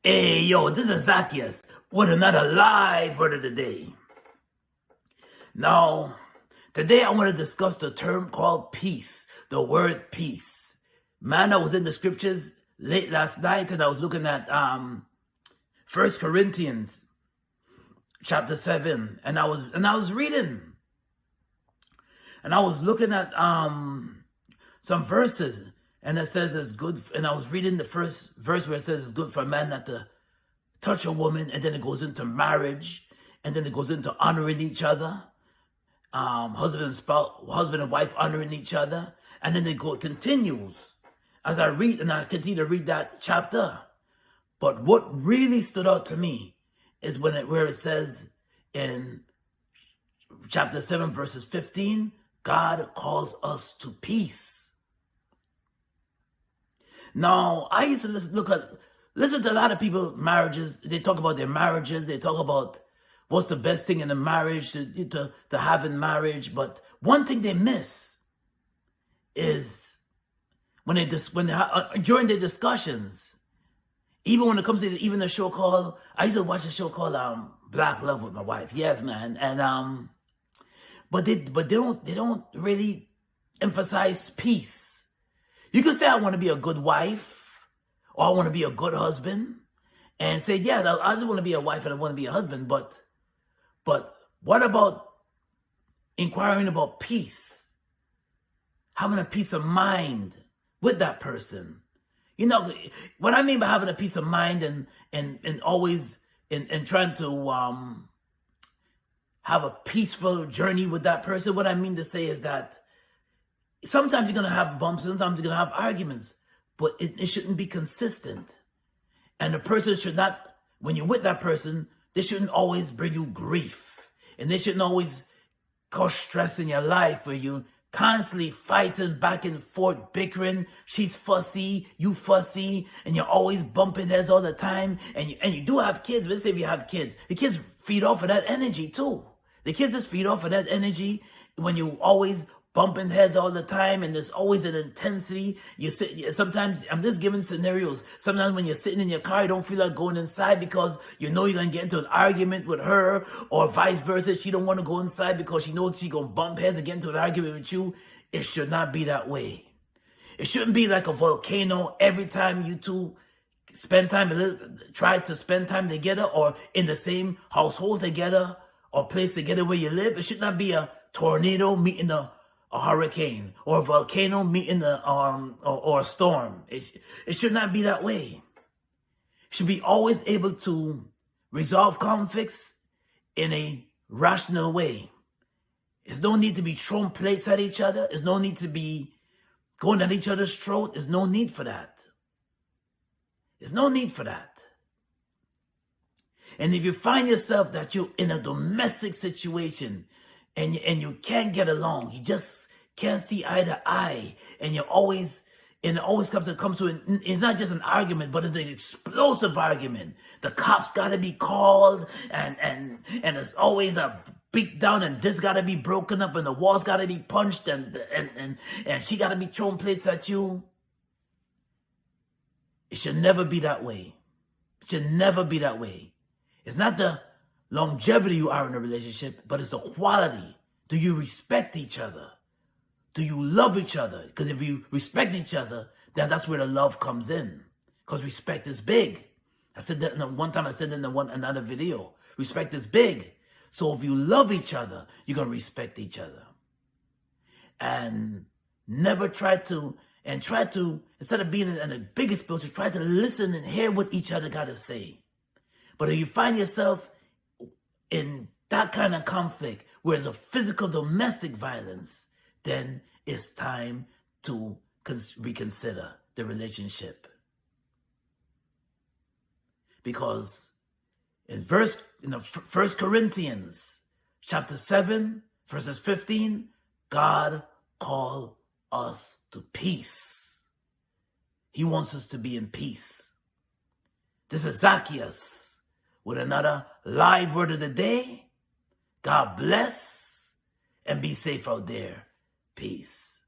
Hey, yo, this is Zaccheus with another live word of the day. Now, today I want to discuss the term called peace, the word peace. Man, I was in the scriptures late last night and I was looking at 1 Corinthians chapter 7 and I was reading and I was looking at some verses. And it says it's good, and I was reading the first verse where it says it's good for a man not to touch a woman, and then it goes into marriage, and then it goes into honoring each other, husband and wife honoring each other, and then it continues as I read, and I continue to read that chapter. But what really stood out to me is where it says in chapter 7, verses 15, God calls us to peace. Now, I used to listen to a lot of people, marriages. They talk about their marriages. They talk about what's the best thing in a marriage to have in marriage. But one thing they miss is during their discussions, even when it comes to even a show called, I used to watch a show called Black Love with my wife. Yes, man. And but they don't really emphasize peace. You could say, I want to be a good wife, or I want to be a good husband, and say, yeah, I just want to be a wife and I want to be a husband, but what about inquiring about peace? Having a peace of mind with that person. You know, what I mean by having a peace of mind and always and trying to have a peaceful journey with that person, what I mean to say is that sometimes you're going to have bumps, sometimes you're going to have arguments, but it shouldn't be consistent. And the person should not, when you're with that person, they shouldn't always bring you grief. And they shouldn't always cause stress in your life where you constantly fighting back and forth, bickering. She's fussy, you fussy, and you're always bumping heads all the time. And you do have kids. Let's say if you have kids, the kids feed off of that energy too. The kids just feed off of that energy when you always bumping heads all the time, and there's always an intensity. Sometimes, I'm just giving scenarios. Sometimes when you're sitting in your car, you don't feel like going inside because you know you're going to get into an argument with her, or vice versa. She don't want to go inside because she knows she's going to bump heads and get into an argument with you. It should not be that way. It shouldn't be like a volcano every time you two try to spend time together, or in the same household together, or place together where you live. It should not be a tornado meeting a hurricane, or a volcano meeting or a storm. It should not be that way. You should be always able to resolve conflicts in a rational way. There's no need to be throwing plates at each other. There's no need to be going at each other's throat. There's no need for that. There's no need for that. And if you find yourself that you're in a domestic situation and you can't get along, you just can't see eye to eye, and it always comes to it's not just an argument, but it's an explosive argument. The cops gotta be called, and it's always a beat down, and this gotta be broken up, and the walls gotta be punched, and she gotta be throwing plates at you. It should never be that way. It should never be that way. It's not the longevity you are in a relationship, but it's the quality. Do you respect each other? Do you love each other? Because if you respect each other, then that's where the love comes in. Because respect is big. I said that one time. I said in another video. Respect is big. So if you love each other, you're going to respect each other. And never try to, instead of being in the biggest building, try to listen and hear what each other got to say. But if you find yourself in that kind of conflict, where there's a physical domestic violence, then it's time to reconsider the relationship. Because in 1 Corinthians chapter 7, verses 15, God called us to peace. He wants us to be in peace. This is Zaccheus with another live word of the day. God bless and be safe out there. Peace.